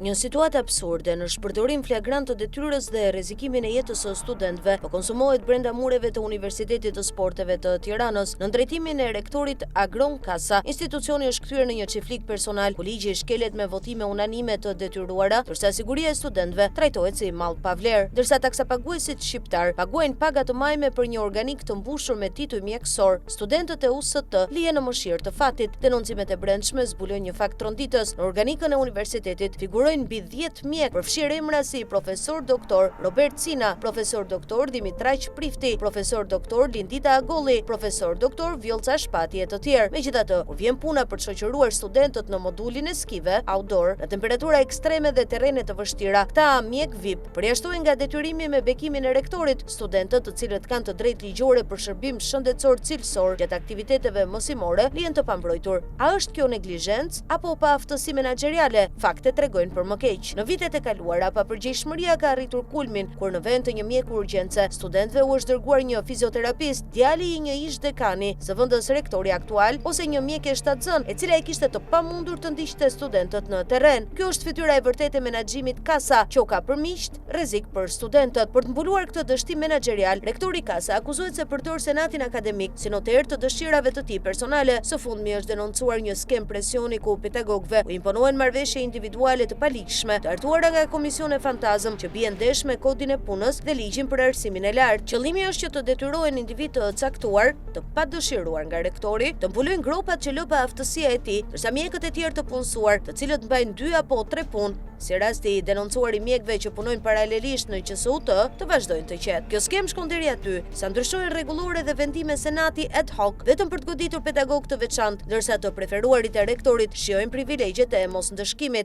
Një situatë absurde në shpërdorim flagrant të detyrës dhe rrezikimin e jetës së studentëve po konsumohet brenda mureve të Universitetit të Sporteve të Tiranës në drejtimin e rektorit Agron Kasa. Institucioni është kthyer në një çiftlik personal ku ligji shkelet me votime unanime të detyruara, ndërsa siguria e studentëve trajtohet si mall pa vlerë, ndërsa taksapaguesit shqiptar paguajnë paga të majme për një organik të mbushur me titull mjekësor. Studentët e UST lihen në mëshirë të fatit. Denoncimet e brendshme zbulojnë një fakt tronditës. Në organikën e universitetit figurojnë mbi 10 mjek, përfshirë emra si profesor doktor Robert Cina, profesor doktor Dimitraj Prifti, profesor doktor Lindita Agolli, profesor doktor Vjollca Shpati e të tjerë. Megjithatë, kur vjen puna për të shoqëruar studentët në modulin e skive outdoor, në temperatura ekstreme dhe terrene të vështira, këta mjek VIP përjashtohen nga detyrimi me bekimin e rektorit. Studentët, të cilët kanë të drejtë ligjore për shërbim shëndetësor cilësor gjatë aktiviteteve mësimore, lihen të pambrojtur. A është kjo neglizhencë apo pa aftësi menaxheriale? Faktet tregojnë për më keq. Në vitet e kaluara, papërgjegjshmëria ka arritur kulmin kur në vend të një mjeku urgjence, studentëve u është dërguar një fizioterapist, djali i një ish dekani, së vendës rektori aktual, ose një mjeke shtatzën, e cila e kishte të pamundur të ndiqte studentët në terren. Kjo është fytyra e vërtetë e menaxhimit Kasa, që ka përmiqt rrezik për studentët. Për të mbuluar këtë dështim menaxherial, rektori Kasa akuzohet se përdor senatin akademik si noter të dëshirave të tij personale. Së fundmi është denoncuar një skem presioni ku pedagogëve u imponohen marrëveshje individuale të palikshme, të artuara nga komisione fantazëm që bien ndesh me kodin e punës dhe ligjin për arsimin e lartë. Qëllimi është që të detyrohen individ të caktuar, të padëshiruar nga rektori, të mbulojnë gropat që lë pa aftësia e tij, ndërsa mjekët e tjerë të punësuar, të cilët mbajnë 2 apo 3 punë, si rasti i denoncuar i mjekëve që punojnë paralelisht në QSUT, të vazhdojnë të qetë. Kjo skem shkon deri aty, sa ndryshojnë rregullore dhe vendime senati ad hoc vetëm për të goditur pedagog të veçantë, ndërsa të preferuarit e rektorit shijojnë privilegjet e mosndëshkimit.